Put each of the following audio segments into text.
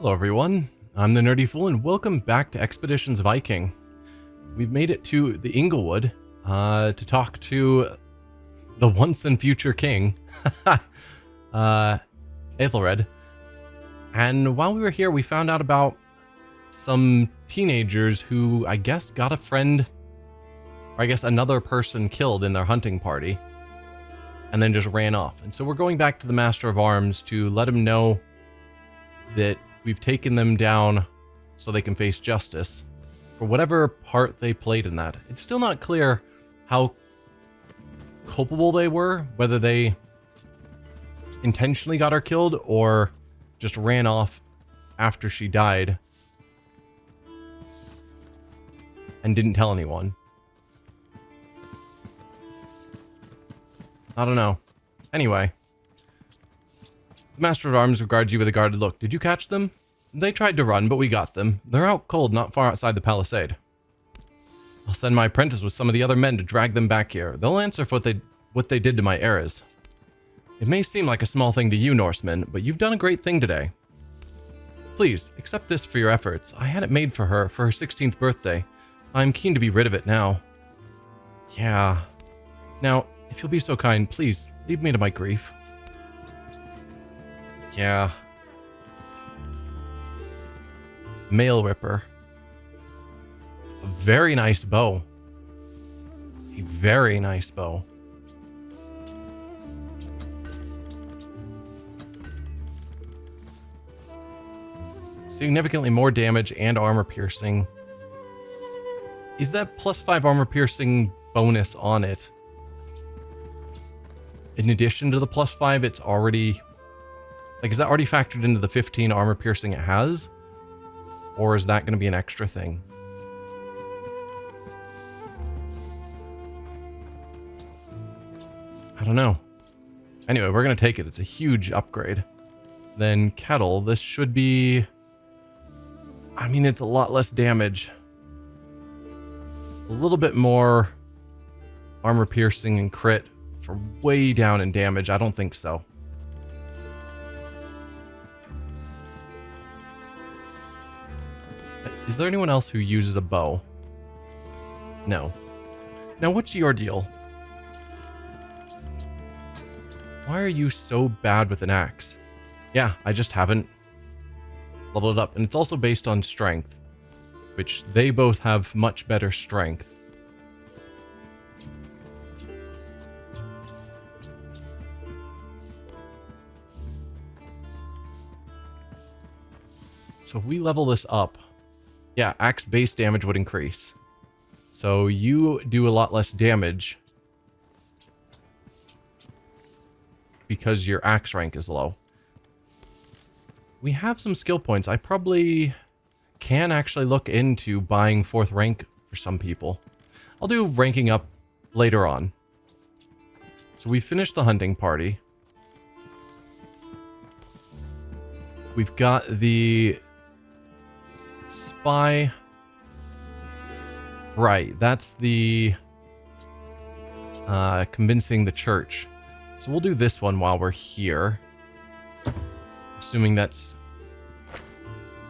Hello everyone, I'm the Nerdy Fool and welcome back to Expeditions Viking. We've made it to the Inglewood to talk to the once and future king, Aethelred. And while we were here, we found out about some teenagers who I guess got a friend, or I guess another person killed in their hunting party, and then just ran off. And so we're going back to the Master of Arms to let him know that we've taken them down so they can face justice for whatever part they played in that. It's still not clear how culpable they were, whether they intentionally got her killed or just ran off after she died and didn't tell anyone. I don't know. Anyway, the Master of Arms regards you with a guarded look. Did you catch them? They tried to run, but we got them. They're out cold, not far outside the palisade. I'll send my apprentice with some of the other men to drag them back here. They'll answer for what they did to my heirs. It may seem like a small thing to you, Norsemen, but you've done a great thing today. Please, accept this for your efforts. I had it made for her 16th birthday. I'm keen to be rid of it now. Yeah. Now, if you'll be so kind, please, leave me to my grief. Yeah. Mail Ripper. A very nice bow. A very nice bow. Significantly more damage and armor piercing. Is that +5 armor piercing bonus on it? In addition to the +5, it's already... Like, is that already factored into the 15 armor piercing it has? Or is that going to be an extra thing? I don't know. Anyway, we're going to take it. It's a huge upgrade. Then Kettle, this should be... I mean, it's a lot less damage. A little bit more armor piercing and crit for way down in damage. I don't think so. Is there anyone else who uses a bow? No. Now, what's your deal? Why are you so bad with an axe? Yeah, I just haven't leveled it up. And it's also based on strength, which they both have much better strength. So if we level this up, yeah, axe base damage would increase. So you do a lot less damage because your axe rank is low. We have some skill points. I probably can actually look into buying 4th rank for some people. I'll do ranking up later on. So we finished the hunting party. We've got the... Spy. Right, that's the convincing the church. So we'll do this one while we're here. Assuming that's...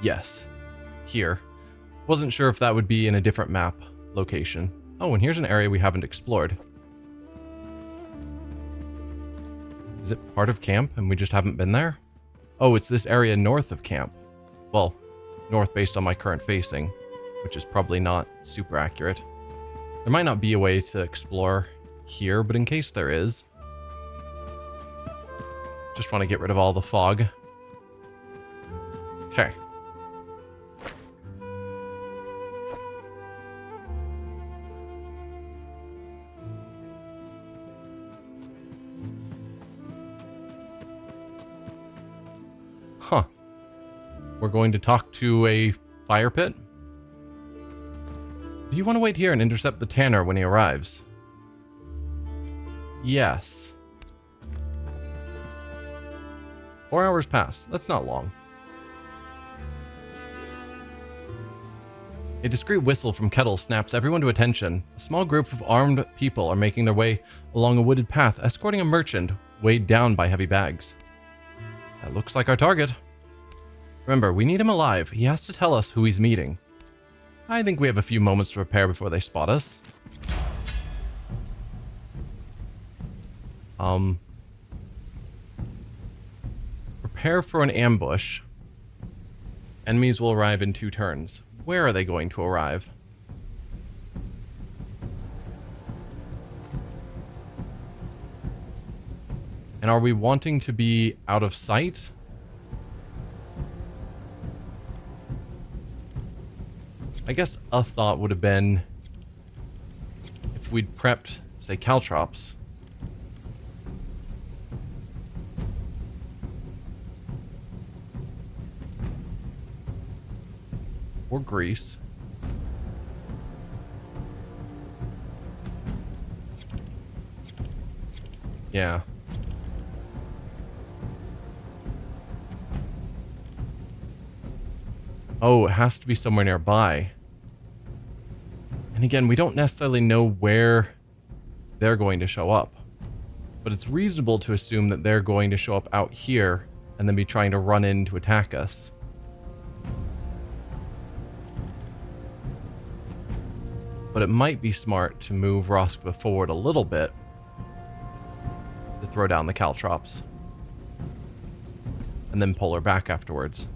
Yes. Here. Wasn't sure if that would be in a different map location. Oh, and here's an area we haven't explored. Is it part of camp and we just haven't been there? Oh, it's this area north of camp. Well, north based on my current facing, which is probably not super accurate. There might not be a way to explore here, but in case there is, just want to get rid of all the fog. Okay. Huh. We're going to talk to a fire pit. Do you want to wait here and intercept the tanner when he arrives? Yes. 4 hours pass. That's not long. A discreet whistle from Kettle snaps everyone to attention. A small group of armed people are making their way along a wooded path, escorting a merchant weighed down by heavy bags. That looks like our target. Remember, we need him alive. He has to tell us who he's meeting. I think we have a few moments to prepare before they spot us. Prepare for an ambush. Enemies will arrive in 2 turns. Where are they going to arrive? And are we wanting to be out of sight? I guess a thought would have been if we'd prepped, say, caltrops. Or grease. Yeah. Oh, it has to be somewhere nearby. And again, we don't necessarily know where they're going to show up. But it's reasonable to assume that they're going to show up out here and then be trying to run in to attack us. But it might be smart to move Roskva forward a little bit to throw down the caltrops. And then pull her back afterwards.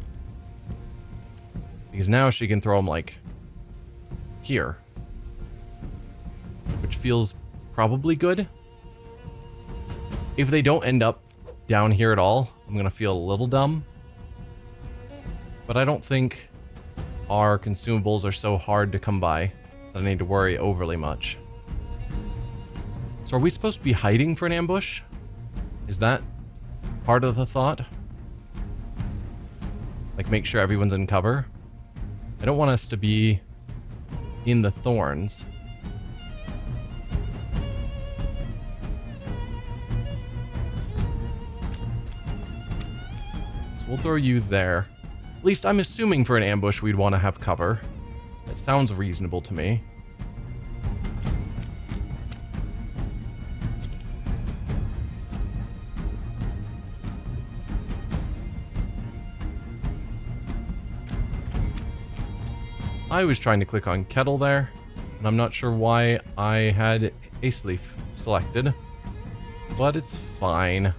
Because now she can throw them, like, here. Which feels probably good. If they don't end up down here at all, I'm going to feel a little dumb. But I don't think our consumables are so hard to come by that I need to worry overly much. So are we supposed to be hiding for an ambush? Is that part of the thought? Like, make sure everyone's in cover? I don't want us to be in the thorns. So we'll throw you there. At least I'm assuming for an ambush we'd want to have cover. That sounds reasonable to me. I was trying to click on kettle there, and I'm not sure why I had ace leaf selected, but it's fine.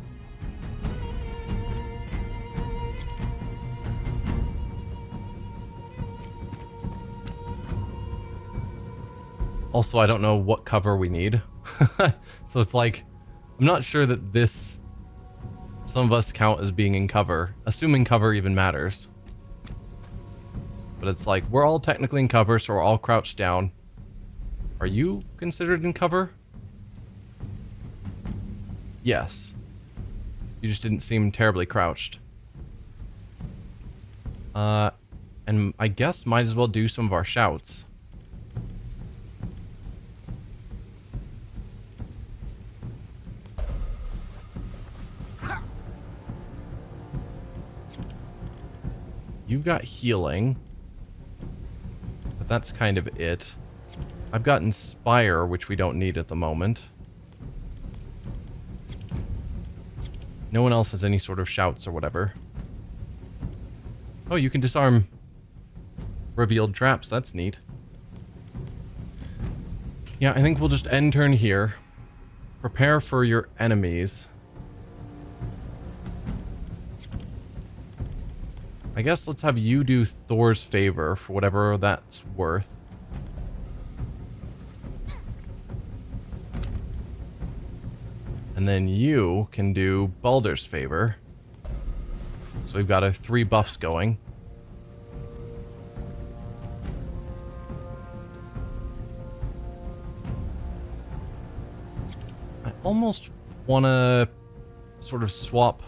Also, I don't know what cover we need. So it's like, I'm not sure that some of us count as being in cover, assuming cover even matters. But it's like, we're all technically in cover, so we're all crouched down. Are you considered in cover? Yes. You just didn't seem terribly crouched. And I guess might as well do some of our shouts. You've got healing. But that's kind of it. I've got Inspire, which we don't need at the moment. No one else has any sort of shouts or whatever. Oh, you can disarm revealed traps. That's neat. Yeah, I think we'll just end turn here. Prepare for your enemies. I guess let's have you do Thor's favor for whatever that's worth. And then you can do Baldur's favor. So we've got our 3 buffs going. I almost want to sort of swap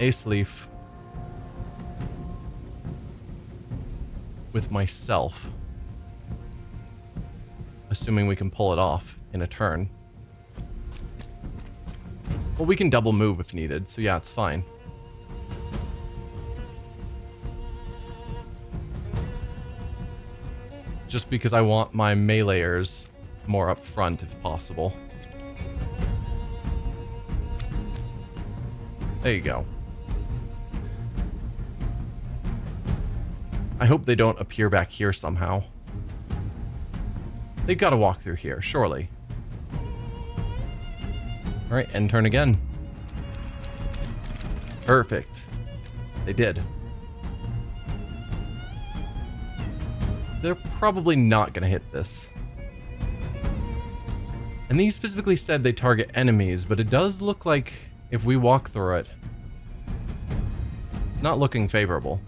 Ace Leaf with myself, assuming we can pull it off in a turn. Well, we can double move if needed, so yeah, it's fine. Just because I want my meleeers more up front if possible. There you go. I hope they don't appear back here somehow. They've got to walk through here, surely. Alright, end turn again. Perfect. They did. They're probably not going to hit this. And these specifically said they target enemies, but it does look like if we walk through it, it's not looking favorable.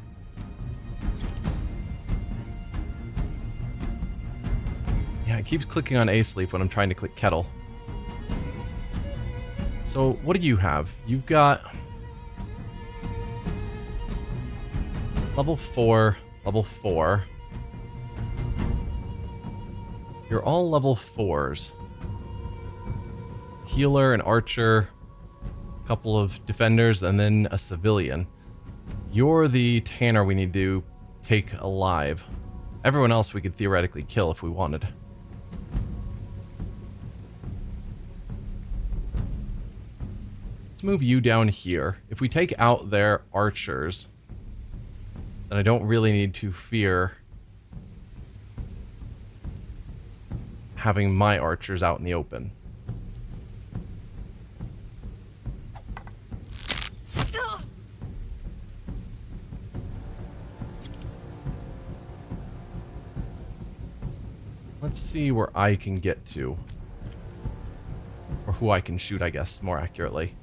Yeah, it keeps clicking on A-Sleep when I'm trying to click Kettle. So, what do you have? You've got level 4, level 4. You're all level 4s. Healer, an archer, a couple of defenders, and then a civilian. You're the tanner we need to take alive. Everyone else we could theoretically kill if we wanted. Let's move you down here. If we take out their archers, then I don't really need to fear having my archers out in the open. Let's see where I can get to. Or who I can shoot, I guess, more accurately.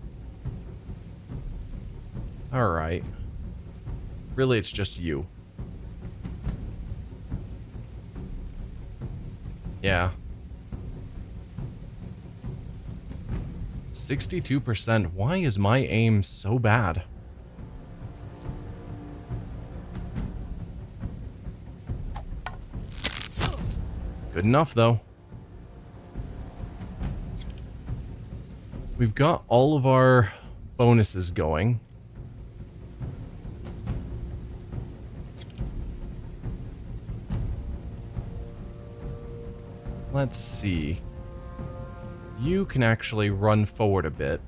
Alright. Really, it's just you. Yeah. 62%. Why is my aim so bad? Good enough, though. We've got all of our bonuses going. Let's see. You can actually run forward a bit.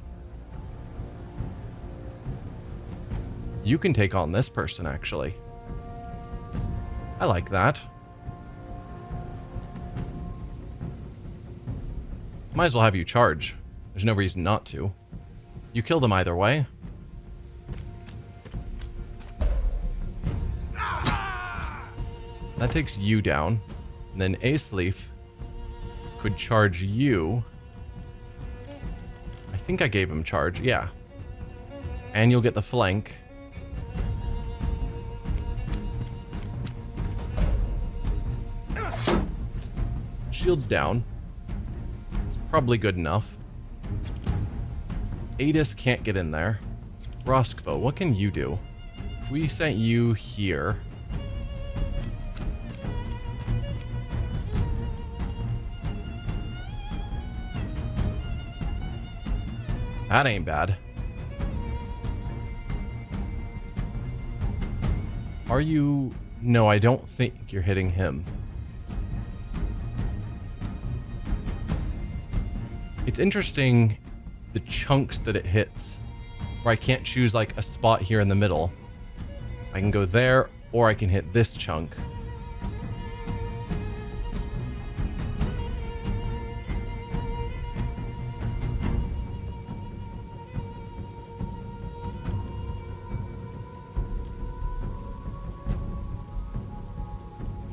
You can take on this person, actually. I like that. Might as well have you charge. There's no reason not to. You kill them either way. That takes you down. And then A-Sleep could charge you. I think I gave him charge, yeah. And you'll get the flank. Shield's down. It's probably good enough. Adis can't get in there. Roskvo, what can you do? If we sent you here... That ain't bad. Are you... No, I don't think you're hitting him. It's interesting the chunks that it hits. Where I can't choose like a spot here in the middle. I can go there, or I can hit this chunk.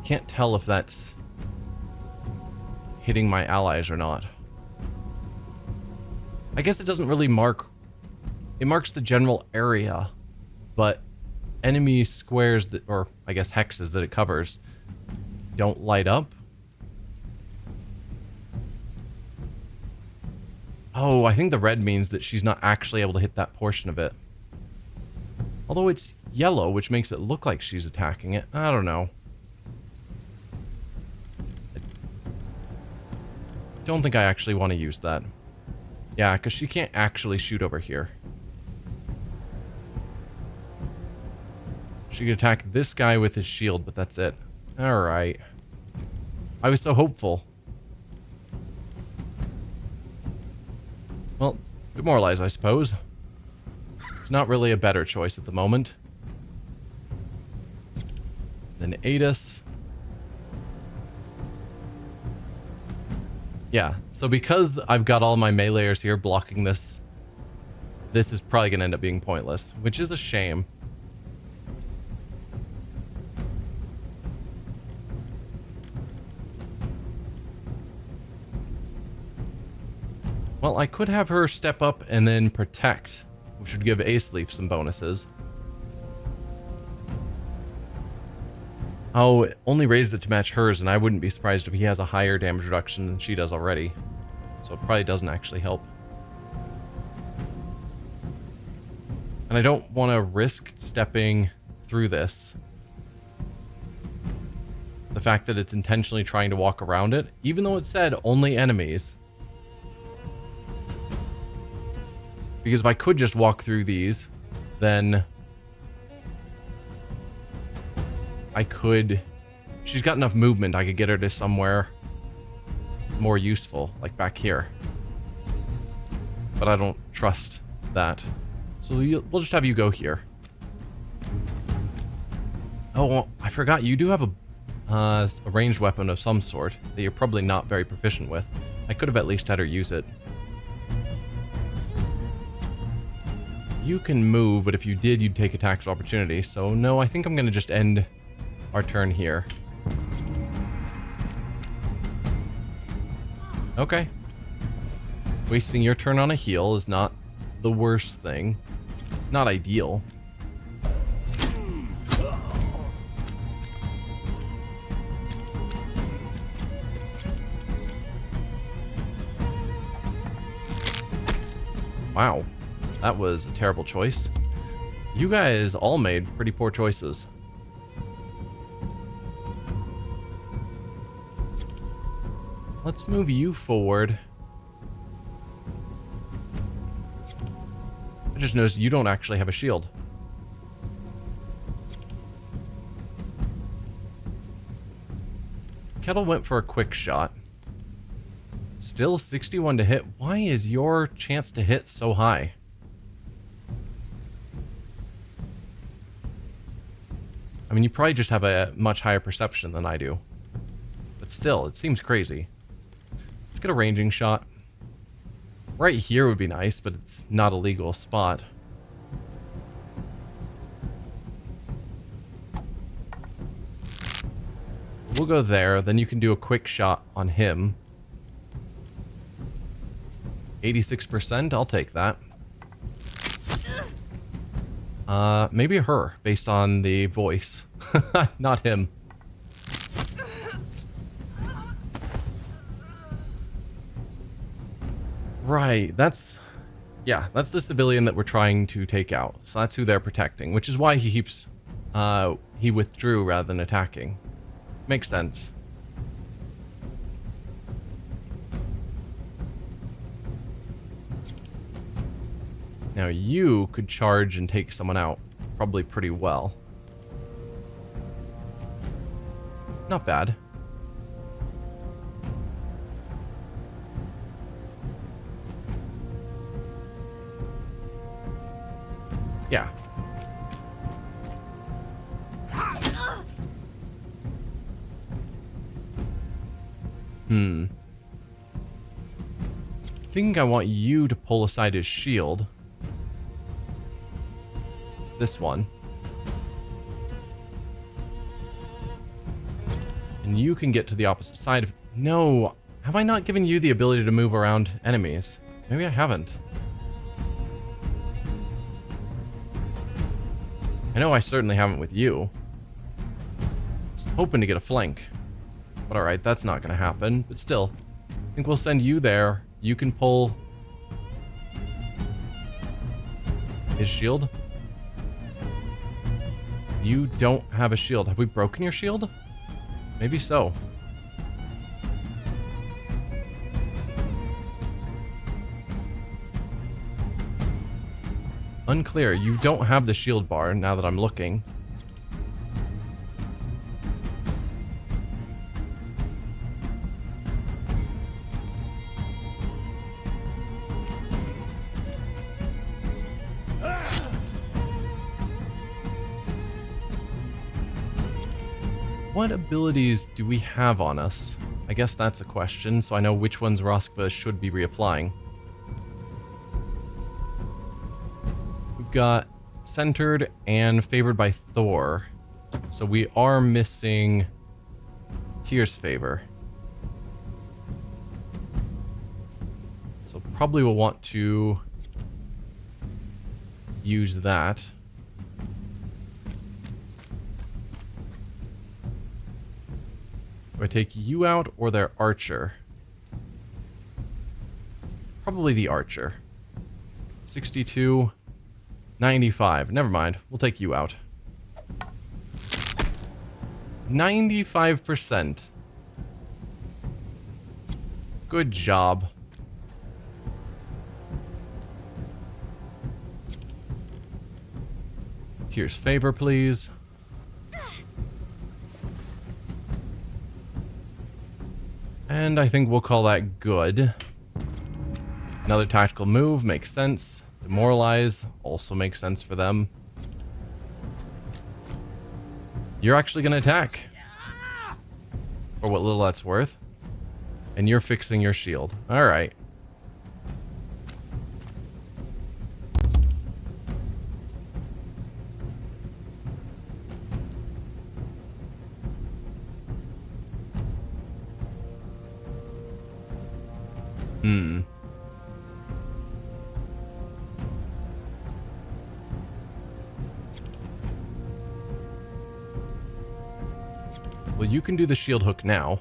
Can't tell if that's hitting my allies or not. I guess it doesn't really mark... It marks the general area, but enemy squares that, or I guess hexes that it covers, don't light up. Oh, I think the red means that she's not actually able to hit that portion of it. Although it's yellow, which makes it look like she's attacking it. I don't know. Don't think I actually want to use that. Yeah, because she can't actually shoot over here. She could attack this guy with his shield, but that's it. Alright. I was so hopeful. Well, demoralize, I suppose. It's not really a better choice at the moment. Then Adis. Yeah, so because I've got all my meleeers here blocking this, this is probably going to end up being pointless, which is a shame. Well, I could have her step up and then protect, which would give Ace Leaf some bonuses. Oh, only raised it to match hers, and I wouldn't be surprised if he has a higher damage reduction than she does already. So it probably doesn't actually help. And I don't want to risk stepping through this. The fact that it's intentionally trying to walk around it, even though it said only enemies. Because if I could just walk through these, then I could... She's got enough movement, I could get her to somewhere more useful, like back here. But I don't trust that. So we'll just have you go here. Oh, well, I forgot, you do have a ranged weapon of some sort that you're probably not very proficient with. I could have at least had her use it. You can move, but if you did, you'd take attacks of opportunity. So no, I think I'm going to just end our turn here. Okay. Wasting your turn on a heal is not the worst thing. Not ideal. Wow. That was a terrible choice. You guys all made pretty poor choices. Let's move you forward. I just noticed you don't actually have a shield. Kettle went for a quick shot. Still 61 to hit. Why is your chance to hit so high? I mean, you probably just have a much higher perception than I do. But still, it seems crazy. Let's get a ranging shot. Right here would be nice, but it's not a legal spot. We'll go there, then you can do a quick shot on him. 86%, I'll take that. Maybe her, based on the voice. Not him. Right, that's the civilian that we're trying to take out. So that's who they're protecting, which is why he keeps, he withdrew rather than attacking. Makes sense. Now you could charge and take someone out, probably pretty well. Not bad. Yeah. I think I want you to pull aside his shield. This one. And you can get to the opposite side of... No! Have I not given you the ability to move around enemies? Maybe I haven't. I know I certainly haven't with you. Just hoping to get a flank. But alright, that's not going to happen. But still, I think we'll send you there. You can pull his shield. You don't have a shield. Have we broken your shield? Maybe so. Unclear. You don't have the shield bar now that I'm looking. What abilities do we have on us? I guess that's a question, so I know which ones Roskva should be reapplying. We've got centered and favored by Thor. So we are missing Tyr's favor. So probably we'll want to use that. Do I take you out or their archer? Probably the archer. 62, 95. Never mind. We'll take you out. 95%. Good job. Tyr's favor, please. And I think we'll call that good. Another tactical move makes sense. Demoralize also makes sense for them. You're actually going to attack. For what little that's worth. And you're fixing your shield. Alright. Well, you can do the shield hook now.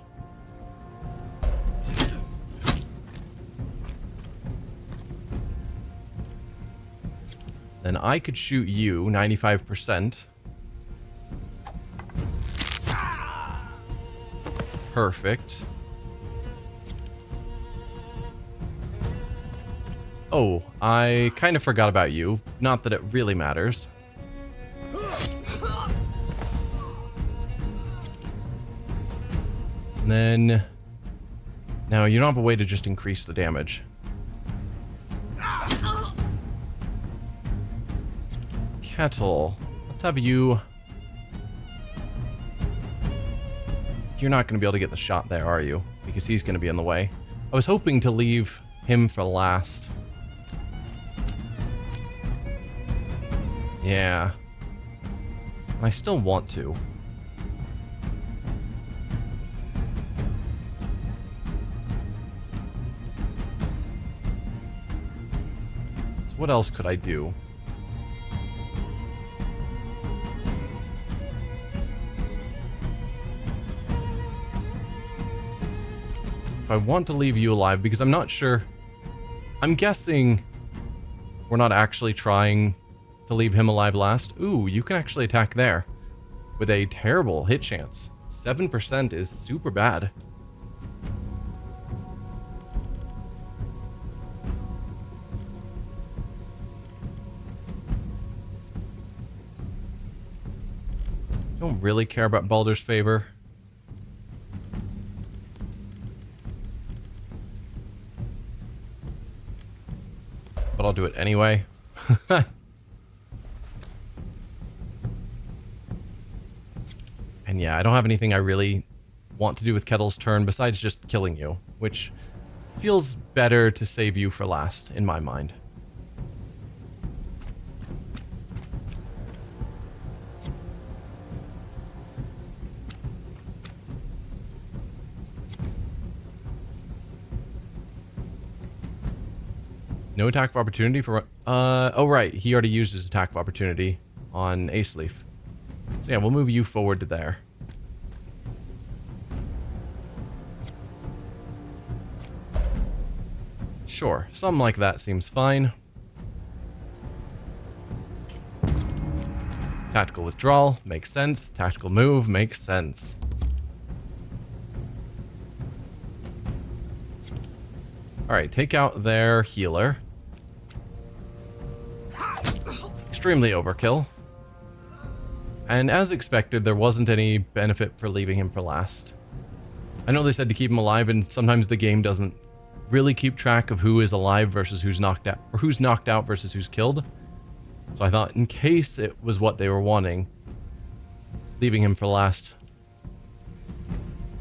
Then I could shoot you 95%. Perfect. Oh, I kind of forgot about you. Not that it really matters. And then... Now, you don't have a way to just increase the damage. Kettle. Let's have you... You're not going to be able to get the shot there, are you? Because he's going to be in the way. I was hoping to leave him for last. Yeah. I still want to. So what else could I do? If I want to leave you alive, because I'm not sure. I'm guessing we're not actually trying to leave him alive last. Ooh, you can actually attack there with a terrible hit chance. 7% is super bad. Don't really care about Baldur's favor. But I'll do it anyway. And yeah, I don't have anything I really want to do with Kettle's turn besides just killing you, which feels better to save you for last, in my mind. No attack of opportunity for... oh, right. He already used his attack of opportunity on Ace Leaf. So yeah, we'll move you forward to there. Sure. Something like that seems fine. Tactical withdrawal makes sense. Tactical move makes sense. Alright, take out their healer. Extremely overkill. And as expected, there wasn't any benefit for leaving him for last. I know they said to keep him alive, and sometimes the game doesn't really keep track of who is alive versus who's knocked out, or who's knocked out versus who's killed. So I thought, in case it was what they were wanting, leaving him for last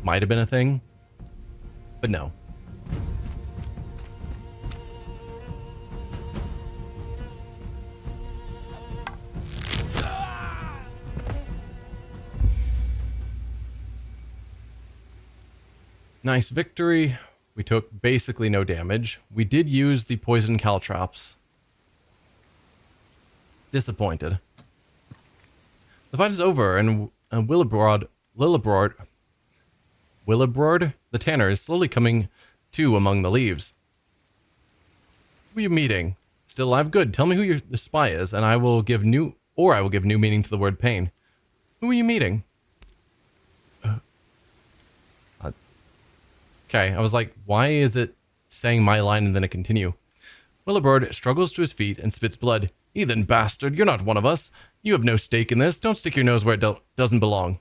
might have been a thing, but no. Nice victory. We took basically no damage. We did use the poison caltrops. Disappointed. The fight is over, and Willebrord, the tanner, is slowly coming to among the leaves. Who are you meeting? Still alive? Good. Tell me who the spy is, and I will give new meaning to the word pain. Who are you meeting? Okay, I was like, why is it saying my line and then it continue? Willebrord struggles to his feet and spits blood. Heathen bastard, you're not one of us. You have no stake in this. Don't stick your nose where it doesn't belong.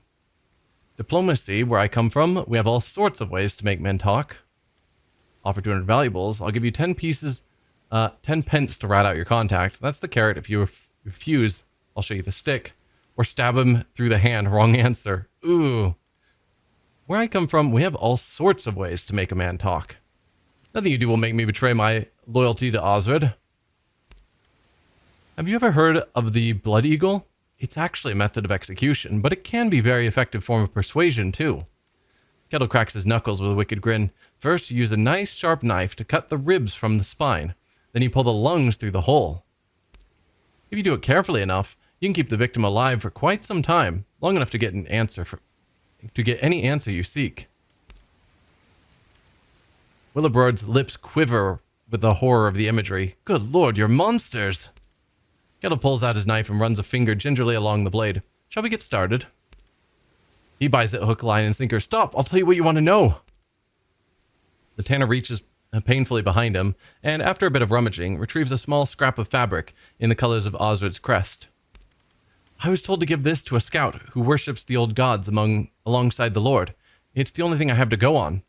Diplomacy, where I come from, we have all sorts of ways to make men talk. Offer 200 valuables. I'll give you 10 pieces, 10 pence to rat out your contact. That's the carrot. If you refuse, I'll show you the stick. Or stab him through the hand. Wrong answer. Ooh. Where I come from, we have all sorts of ways to make a man talk. Nothing you do will make me betray my loyalty to Osred. Have you ever heard of the blood eagle? It's actually a method of execution, but it can be a very effective form of persuasion, too. Kettle cracks his knuckles with a wicked grin. First, you use a nice sharp knife to cut the ribs from the spine. Then you pull the lungs through the hole. If you do it carefully enough, you can keep the victim alive for quite some time, long enough to get any answer you seek. Willebrord's lips quiver with the horror of the imagery. Good lord, you're monsters! Kettle pulls out his knife and runs a finger gingerly along the blade. Shall we get started? He buys it hook, line, and sinker. Stop! I'll tell you what you want to know! The tanner reaches painfully behind him, and after a bit of rummaging, retrieves a small scrap of fabric in the colors of Osred's crest. I was told to give this to a scout who worships the old gods alongside the Lord. It's the only thing I have to go on.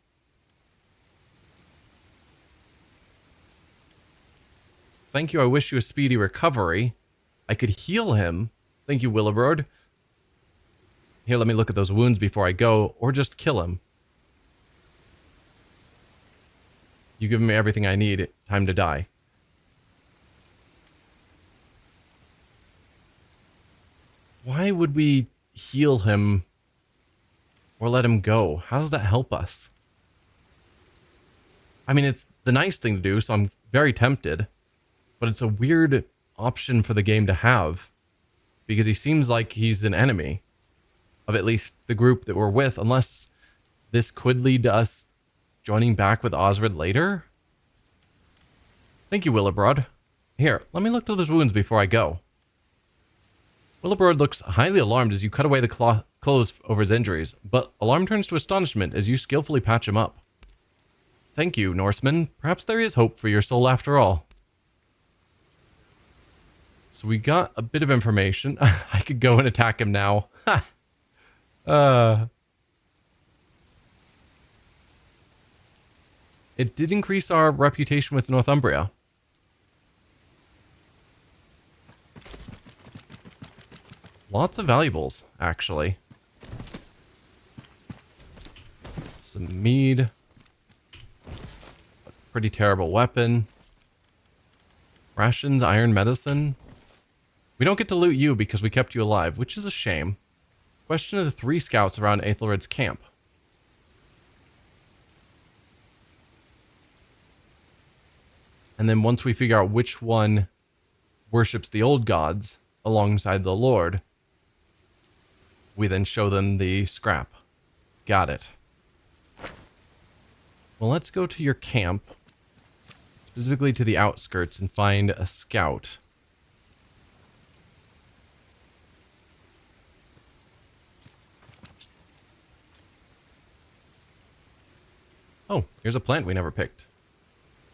Thank you, I wish you a speedy recovery. I could heal him. Thank you, Willebrord. Here, let me look at those wounds before I go, or just kill him. You've given me everything I need. Time to die. Why would we heal him or let him go? How does that help us? I mean, it's the nice thing to do, so I'm very tempted. But it's a weird option for the game to have, because he seems like he's an enemy of at least the group that we're with, unless this could lead to us joining back with Osred later. Thank you, Willebrord. Here, let me look to those wounds before I go. Willebrord looks highly alarmed as you cut away the clothes over his injuries, but alarm turns to astonishment as you skillfully patch him up. Thank you, Norseman. Perhaps there is hope for your soul after all. So we got a bit of information. I could go and attack him now. It did increase our reputation with Northumbria. Lots of valuables, actually. Some mead. A pretty terrible weapon. Rations, iron medicine. We don't get to loot you because we kept you alive, which is a shame. Question of the 3 scouts around Aethelred's camp. And then once we figure out which one worships the old gods alongside the Lord, we then show them the scrap. Got it. Well, let's go to your camp, specifically to the outskirts, and find a scout. Oh, here's a plant we never picked.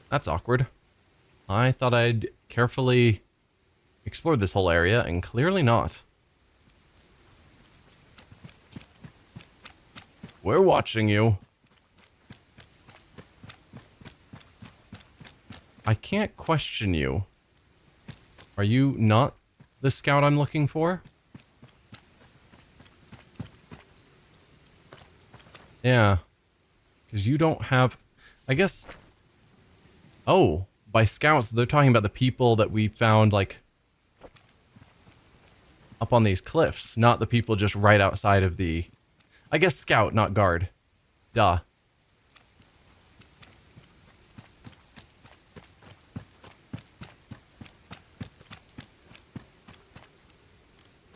That's awkward. I thought I'd carefully explored this whole area, and clearly not. We're watching you. I can't question you. Are you not the scout I'm looking for? Yeah, because you don't have... I guess... Oh, by scouts, they're talking about the people that we found, like, up on these cliffs, not the people just right outside of the... I guess scout, not guard. Duh.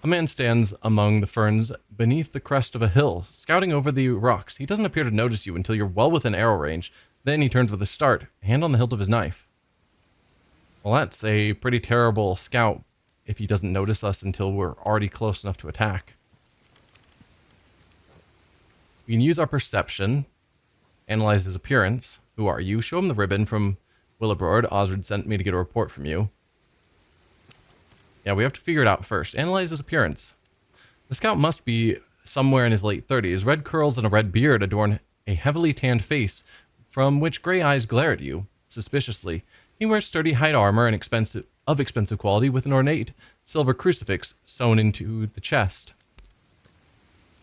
A man stands among the ferns beneath the crest of a hill, scouting over the rocks. He doesn't appear to notice you until you're well within arrow range. Then he turns with a start, hand on the hilt of his knife. Well, that's a pretty terrible scout if he doesn't notice us until we're already close enough to attack. We can use our perception, analyze his appearance. Who are you? Show him the ribbon from Willebrord. Osred sent me to get a report from you. Yeah, we have to figure it out first. Analyze his appearance. The scout must be somewhere in his late 30s. Red curls and a red beard adorn a heavily tanned face from which gray eyes glare at you suspiciously. He wears sturdy hide armor and expensive quality with an ornate silver crucifix sewn into the chest.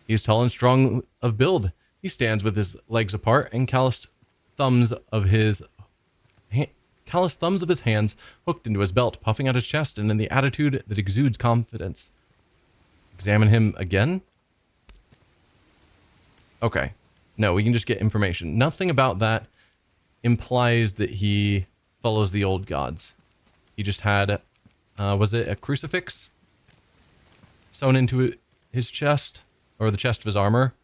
He is tall and strong of build. He stands with his legs apart and calloused thumbs of his hands hooked into his belt, puffing out his chest and in the attitude that exudes confidence. Examine him again? Okay. No, we can just get information. Nothing about that implies that he follows the old gods. He just had, was it a crucifix sewn into his chest? Or the chest of his armor?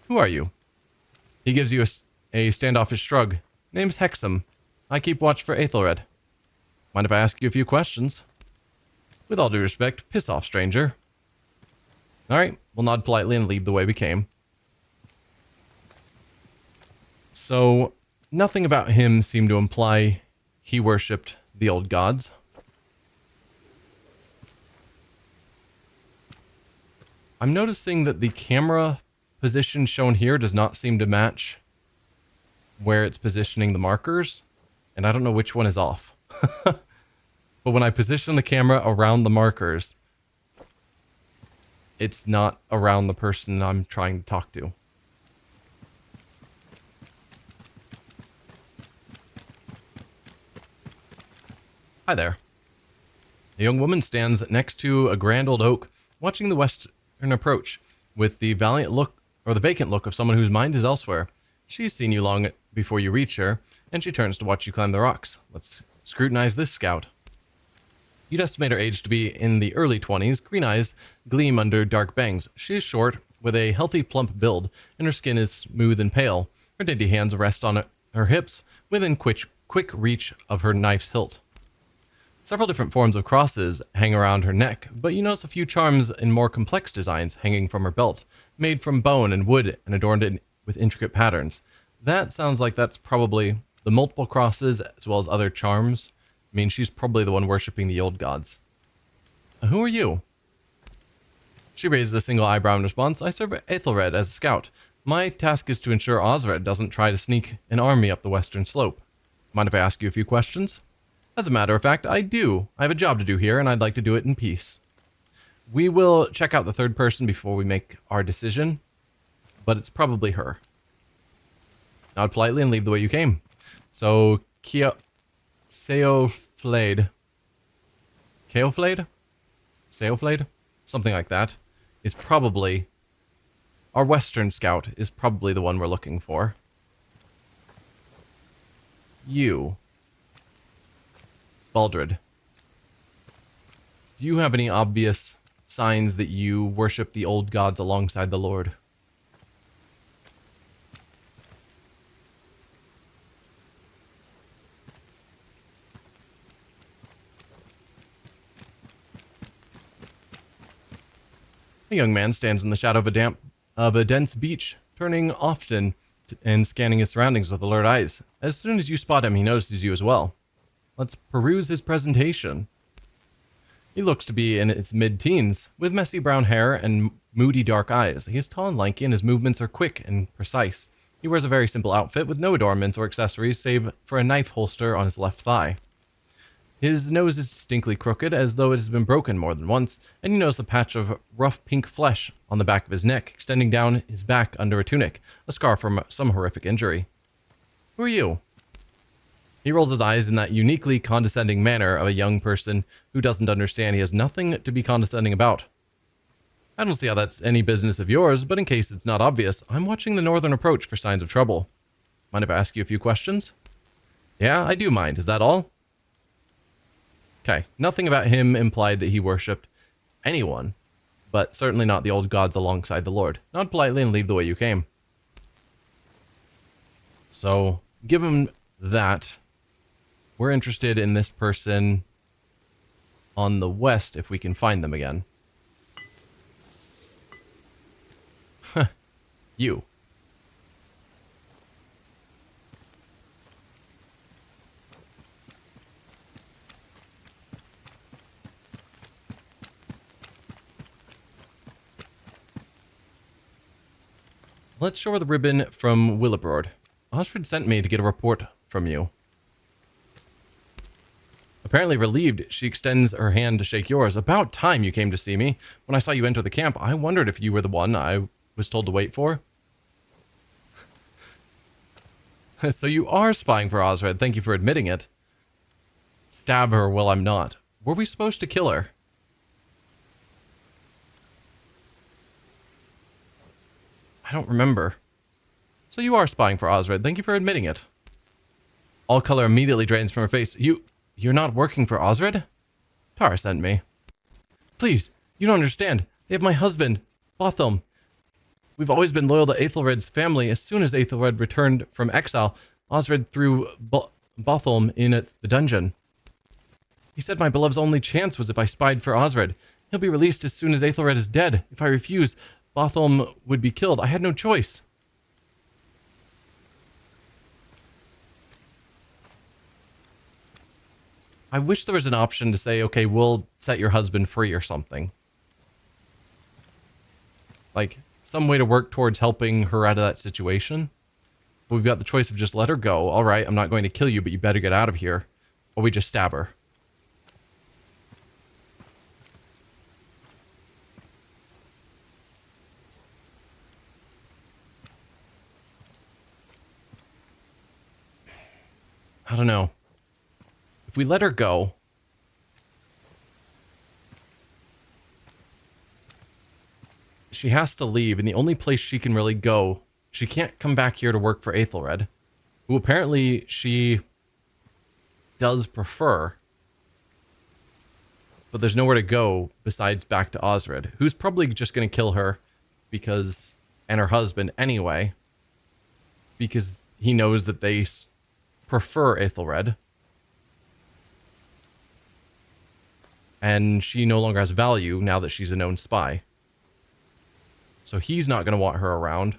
Who are you? He gives you a standoffish shrug. Name's Hexam. I keep watch for Aethelred. Mind if I ask you a few questions? With all due respect, piss off, stranger. Alright, we'll nod politely and leave the way we came. So, nothing about him seemed to imply he worshipped the old gods. I'm noticing that the camera position shown here does not seem to match where it's positioning the markers, and I don't know which one is off. But when I position the camera around the markers, it's not around the person I'm trying to talk to. Hi there. A young woman stands next to a grand old oak, watching the western approach with the vacant look of someone whose mind is elsewhere. She's seen you long before you reach her, and she turns to watch you climb the rocks. Let's scrutinize this scout. You'd estimate her age to be in the early 20s. Green eyes gleam under dark bangs. She is short, with a healthy, plump build, and her skin is smooth and pale. Her dainty hands rest on her hips, within quick reach of her knife's hilt. Several different forms of crosses hang around her neck, but you notice a few charms in more complex designs hanging from her belt, made from bone and wood and adorned with intricate patterns. That sounds like that's probably the multiple crosses as well as other charms. I mean, she's probably the one worshipping the old gods. Who are you? She raises a single eyebrow in response. I serve Aethelred as a scout. My task is to ensure Osred doesn't try to sneak an army up the western slope. Mind if I ask you a few questions? As a matter of fact, I do. I have a job to do here, and I'd like to do it in peace. We will check out the third person before we make our decision, but it's probably her. Nod politely and leave the way you came. So, Seoflade, something like that, is probably... Our western scout is probably the one we're looking for. You. Baldred. Do you have any obvious signs that you worship the old gods alongside the Lord? A young man stands in the shadow of a dense beach, turning often and scanning his surroundings with alert eyes. As soon as you spot him, he notices you as well. Let's peruse his presentation. He looks to be in his mid-teens, with messy brown hair and moody dark eyes. He is tall and lanky, and his movements are quick and precise. He wears a very simple outfit with no adornments or accessories save for a knife holster on his left thigh. His nose is distinctly crooked, as though it has been broken more than once, and you notice a patch of rough pink flesh on the back of his neck, extending down his back under a tunic, a scar from some horrific injury. Who are you? He rolls his eyes in that uniquely condescending manner of a young person who doesn't understand he has nothing to be condescending about. I don't see how that's any business of yours, but in case it's not obvious, I'm watching the northern approach for signs of trouble. Mind if I ask you a few questions? Yeah, I do mind. Is that all? Okay, nothing about him implied that he worshipped anyone, but certainly not the old gods alongside the Lord. Nod politely and leave the way you came. So, given that, we're interested in this person on the west if we can find them again. You. Let's show her the ribbon from Willibrord. Osfrid sent me to get a report from you. Apparently relieved, she extends her hand to shake yours. About time you came to see me. When I saw you enter the camp, I wondered if you were the one I was told to wait for. So you are spying for Osred. Thank you for admitting it. Stab her while I'm not. Were we supposed to kill her? I don't remember. So you are spying for Osred. Thank you for admitting it. All color immediately drains from her face. You're not working for Osred? Tara sent me. Please, you don't understand. They have my husband, Botham. We've always been loyal to Aethelred's family. As soon as Aethelred returned from exile, Osred threw Botham in at the dungeon. He said my beloved's only chance was if I spied for Osred. He'll be released as soon as Aethelred is dead. If I refuse, Botham would be killed. I had no choice. I wish there was an option to say, okay, we'll set your husband free or something. Like, some way to work towards helping her out of that situation. But we've got the choice of just let her go. All right, I'm not going to kill you, but you better get out of here. Or we just stab her. I don't know. If we let her go, she has to leave, and the only place she can really go, she can't come back here to work for Aethelred, who apparently she does prefer, but there's nowhere to go besides back to Osred, who's probably just going to kill her because, and her husband anyway, because he knows that they prefer Aethelred. And she no longer has value now that she's a known spy. So he's not going to want her around.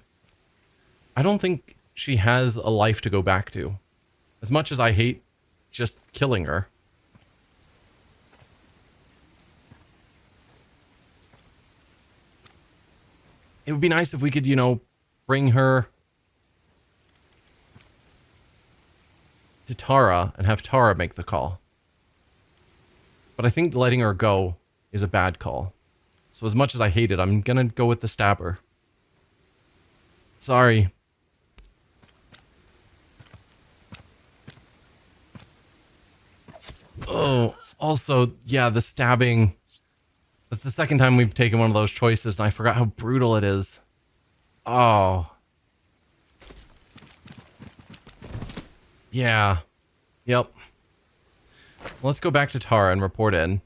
I don't think she has a life to go back to. As much as I hate just killing her. It would be nice if we could, you know, bring her to Tara and have Tara make the call. But I think letting her go is a bad call. So as much as I hate it, I'm gonna go with the stabber. Sorry. Oh, also, yeah, the stabbing. That's the second time we've taken one of those choices, and I forgot how brutal it is. Oh. Yeah. Yep. Let's go back to Tara and report in.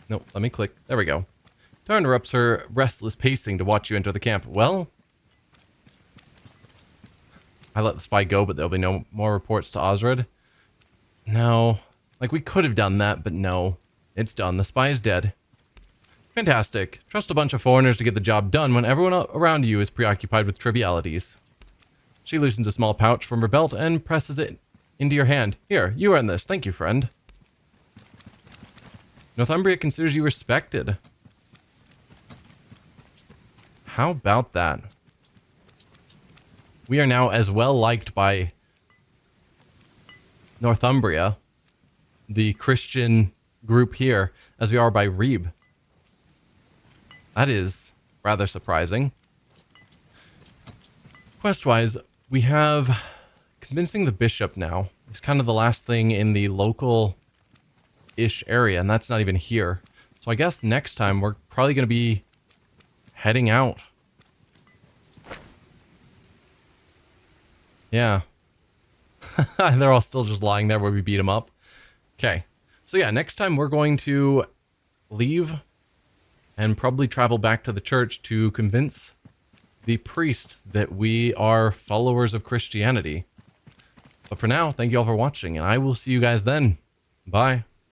Nope, let me click. There we go. Tara interrupts her restless pacing to watch you enter the camp. Well, I let the spy go, but there'll be no more reports to Osred. No. Like, we could have done that, but no. It's done. The spy is dead. Fantastic. Trust a bunch of foreigners to get the job done when everyone around you is preoccupied with trivialities. She loosens a small pouch from her belt and presses it into your hand. Here, you earn this. Thank you, friend. Northumbria considers you respected. How about that? We are now as well liked by Northumbria, the Christian group here, as we are by Reeb. That is rather surprising. Quest-wise, we have convincing the bishop now. It's kind of the last thing in the local-ish area, and that's not even here. So I guess next time we're probably going to be heading out. Yeah. They're all still just lying there where we beat them up. Okay. So yeah, next time we're going to leave and probably travel back to the church to convince the priest that we are followers of Christianity. But for now, thank you all for watching, and I will see you guys then. Bye.